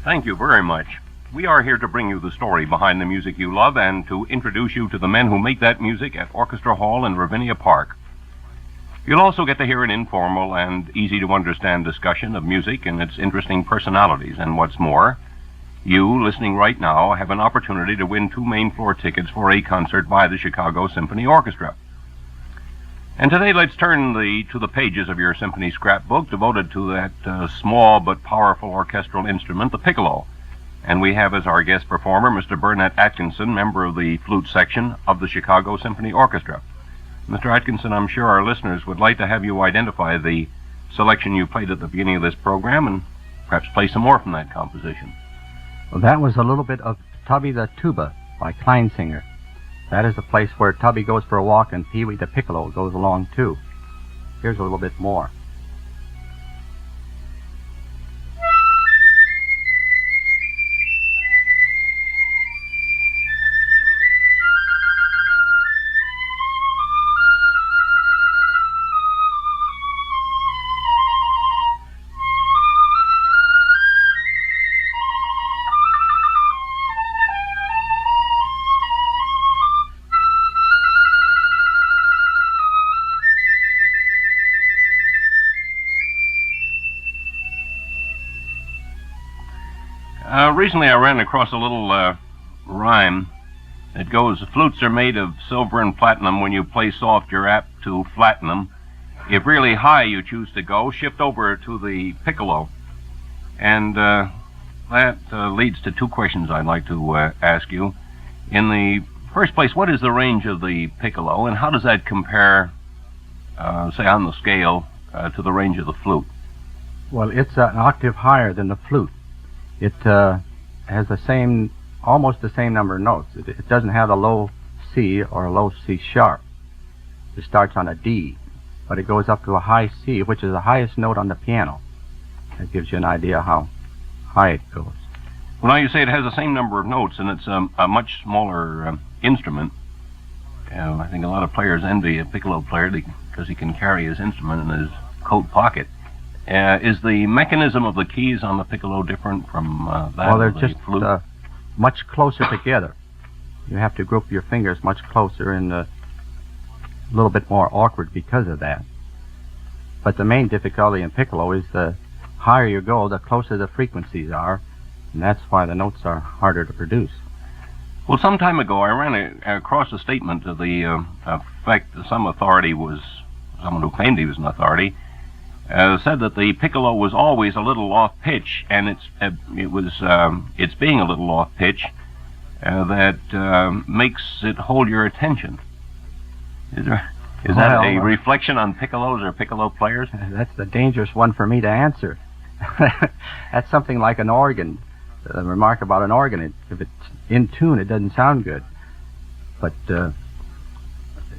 Thank you very much. We are here to bring you the story behind the music you love and to introduce you to the men who make that music at Orchestra Hall in Ravinia Park. You'll also get to hear an informal and easy-to-understand discussion of music and its interesting personalities. And what's more, you, listening right now, have an opportunity to win 2 main-floor tickets for a concert by the Chicago Symphony Orchestra. And today, let's turn to the pages of your symphony scrapbook devoted to that small but powerful orchestral instrument, the piccolo. And we have as our guest performer Mr. Burnett Atkinson, member of the flute section of the Chicago Symphony Orchestra. Mr. Atkinson, I'm sure our listeners would like to have you identify the selection you played at the beginning of this program and perhaps play some more from that composition. Well, that was a little bit of Tubby the Tuba by Kleinsinger. That is the place where Tubby goes for a walk and Pee-wee the Piccolo goes along too. Here's a little bit more. Recently I ran across a little rhyme that goes, flutes are made of silver and platinum. When you play soft, you're apt to flatten them. If really high you choose to go, shift over to the piccolo. And that leads to 2 questions I'd like to ask you. In the first place, what is the range of the piccolo, and how does that compare, say, on the scale, to the range of the flute? Well, it's an octave higher than the flute. It has almost the same number of notes. It doesn't have a low C or a low C sharp. It starts on a D, but it goes up to a high C, which is the highest note on the piano. That gives you an idea how high it goes. Well, now you say it has the same number of notes, and it's a much smaller instrument. I think a lot of players envy a piccolo player because he can carry his instrument in his coat pocket. Is the mechanism of the keys on the piccolo different from that well, they're of the just flute? Much closer together. You have to group your fingers much closer and a little bit more awkward because of that. But the main difficulty in piccolo is the higher you go, the closer the frequencies are, and that's why the notes are harder to produce. Well, some time ago I ran across a statement to the effect that some authority was, someone who claimed he was an authority, said that the piccolo was always a little off pitch, and it's being a little off pitch that makes it hold your attention. Is that a reflection on piccolos or piccolo players? That's the dangerous one for me to answer. That's something like an organ. The remark about an organ, if it's in tune, it doesn't sound good. But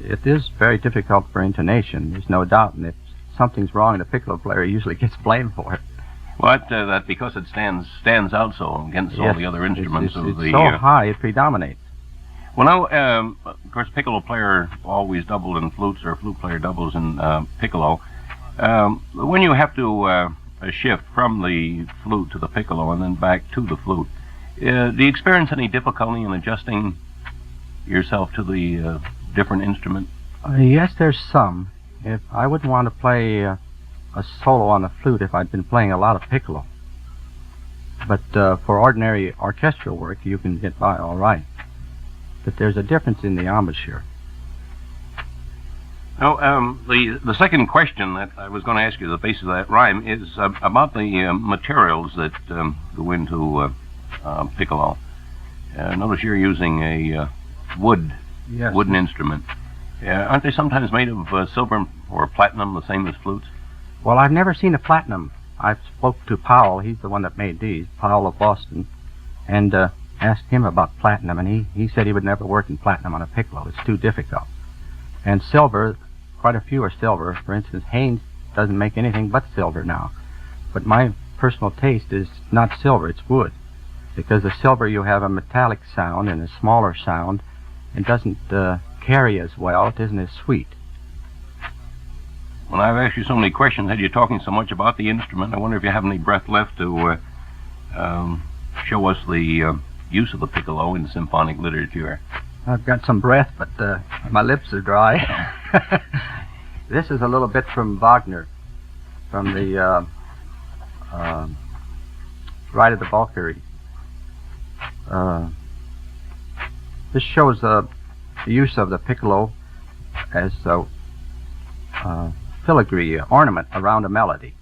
it is very difficult for intonation, there's no doubt, and if something's wrong, the piccolo player usually gets blamed for it. Well, that because it stands out so against all the other instruments it's so high, it predominates. Well, now, of course, piccolo player always doubled in flutes, or flute player doubles in piccolo. When you have to shift from the flute to the piccolo and then back to the flute, do you experience any difficulty in adjusting yourself to the different instrument? Yes, there's some. If I wouldn't want to play a solo on the flute if I'd been playing a lot of piccolo. But for ordinary orchestral work, you can get by all right. But there's a difference in the embouchure. Now, the second question that I was going to ask you, the basis of that rhyme, is about the materials that go into piccolo. Notice you're using a wooden instrument. Aren't they sometimes made of silver or platinum, the same as flutes? Well, I've never seen a platinum. I spoke to Powell, he's the one that made these, Powell of Boston, and asked him about platinum, and he said he would never work in platinum on a piccolo. It's too difficult. And silver, quite a few are silver. For instance, Haynes doesn't make anything but silver now. But my personal taste is not silver, it's wood. Because the silver, you have a metallic sound and a smaller sound, and doesn't carry as well, it isn't as sweet. Well, I've asked you so many questions, had you talking so much about the instrument, I wonder if you have any breath left to show us the use of the piccolo in symphonic literature? I've got some breath, but my lips are dry. This is a little bit from Wagner, from the Ride of the Valkyries. This shows the use of the piccolo as a filigree ornament around a melody.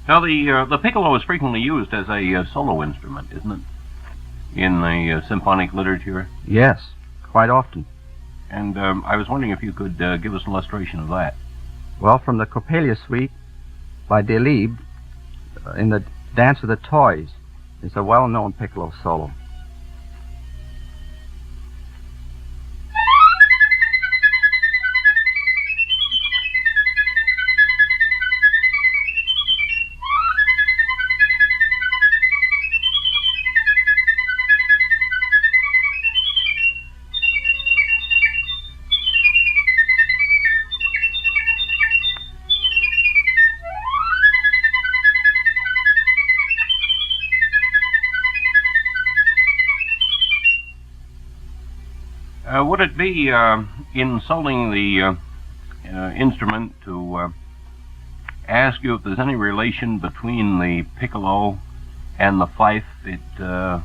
Now, the piccolo is frequently used as a solo instrument, isn't it, in the symphonic literature? Yes, quite often. And I was wondering if you could give us an illustration of that. Well, from the Coppelia suite by Delibes, in the Dance of the Toys, is a well-known piccolo solo. Would it be in soling the instrument to ask you if there's any relation between the piccolo and the fife? The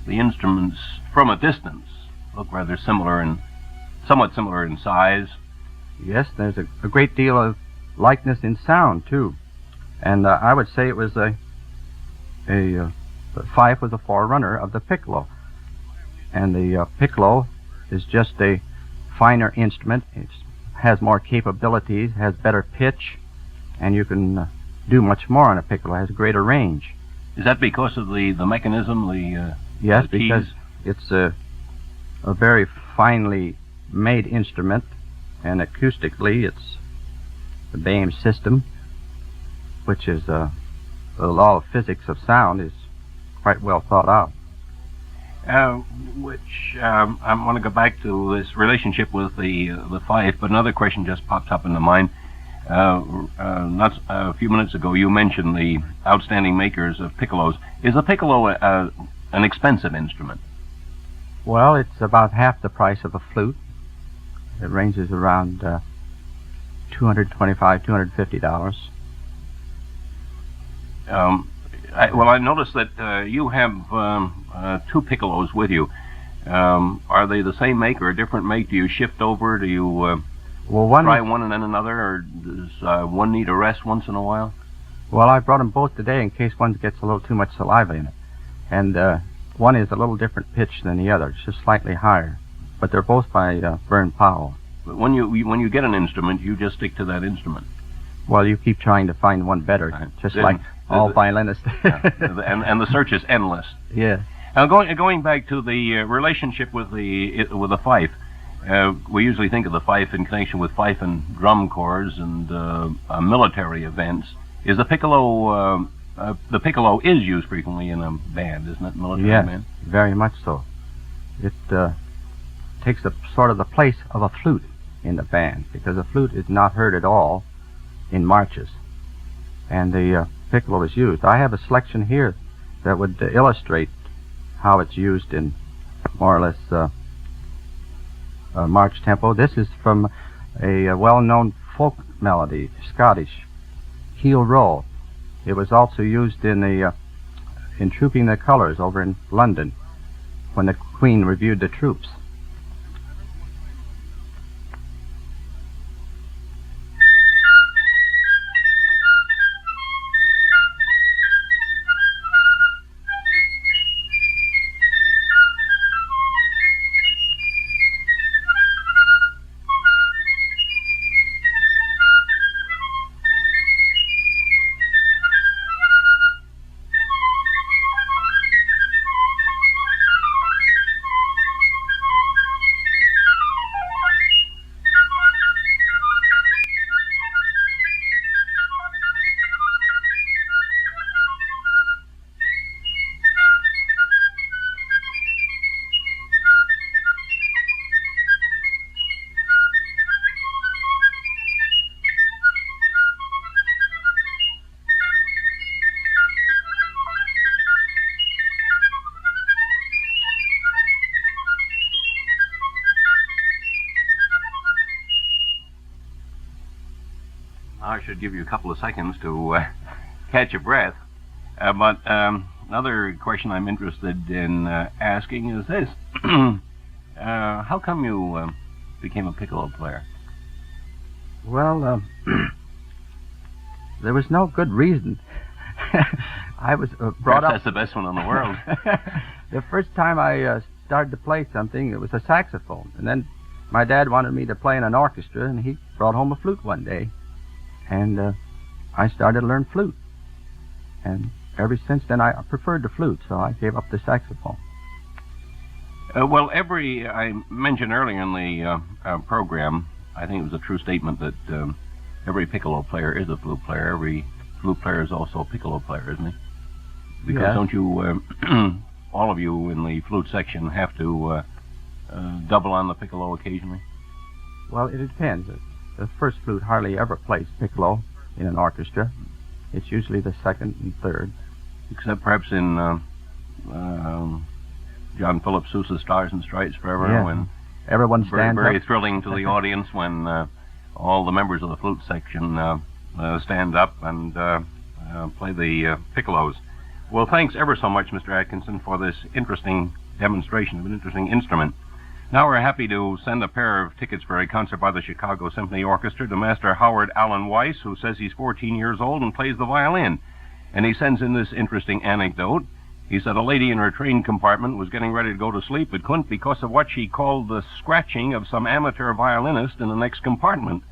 instruments, from a distance, look rather similar and somewhat similar in size. Yes, there's a great deal of likeness in sound too, and I would say it was the fife was a forerunner of the piccolo, and the piccolo is just a finer instrument. It has more capabilities, has better pitch, and you can do much more on a piccolo. It has a greater range. Is that because of the mechanism, yes, the because keys? It's a very finely made instrument, and acoustically it's the BAM system, which is the law of physics of sound, is quite well thought out. I want to go back to this relationship with the fife, but another question just pops up into mind. Not a few minutes ago, you mentioned the outstanding makers of piccolos. Is a piccolo an expensive instrument? Well, it's about half the price of a flute. It ranges around $225, $250. I noticed that you have two piccolos with you. Are they the same make or a different make? Do you shift over? Do you try one and then another, or does one need a rest once in a while? Well, I brought them both today in case one gets a little too much saliva in it. And one is a little different pitch than the other. It's just slightly higher. But they're both by Vern Powell. But when you get an instrument, you just stick to that instrument. Well, you keep trying to find one better, just then, like all violinists. Yeah, and the search is endless. Yeah. Now, going back to the relationship with the fife, we usually think of the fife in connection with fife and drum corps and military events. Is the piccolo is used frequently in a band, isn't it? Military band. Yes, very much so. It takes sort of the place of a flute in the band, because a flute is not heard at all in marches, and the piccolo is used. I have a selection here that would illustrate how it's used in more or less march tempo. This is from a well-known folk melody, Scottish, Keel Row. It was also used in Trooping the Colours over in London when the Queen reviewed the troops. I should give you a couple of seconds to catch your breath. But another question I'm interested in asking is this. How come you became a piccolo player? Well, there was no good reason. I was brought up... That's the best one in the world. The first time I started to play something, it was a saxophone. And then my dad wanted me to play in an orchestra, and he brought home a flute one day. And I started to learn flute. And ever since then, I preferred the flute, so I gave up the saxophone. Well, I mentioned earlier in the program, I think it was a true statement that every piccolo player is a flute player. Every flute player is also a piccolo player, isn't he? Because yes. Don't you, all of you in the flute section, have to double on the piccolo occasionally? Well, it depends. The first flute hardly ever plays piccolo in an orchestra. It's usually the second and third. Except perhaps in John Philip Sousa's Stars and Stripes Forever, yeah. when everyone stands very up. thrilling to the audience when all the members of the flute section stand up and play the piccolos. Well, thanks ever so much, Mr. Atkinson, for this interesting demonstration of an interesting instrument. Now we're happy to send a pair of tickets for a concert by the Chicago Symphony Orchestra to Master Howard Allen Weiss, who says he's 14 years old and plays the violin. And he sends in this interesting anecdote. He said a lady in her train compartment was getting ready to go to sleep, but couldn't because of what she called the scratching of some amateur violinist in the next compartment.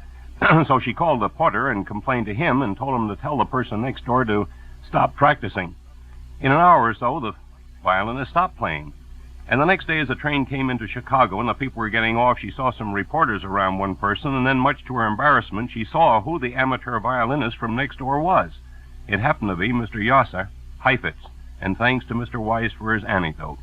So she called the porter and complained to him and told him to tell the person next door to stop practicing. In an hour or so, the violinist stopped playing. And the next day, as the train came into Chicago and the people were getting off, she saw some reporters around one person, and then, much to her embarrassment, she saw who the amateur violinist from next door was. It happened to be Mr. Yasser Heifetz, and thanks to Mr. Weiss for his anecdote.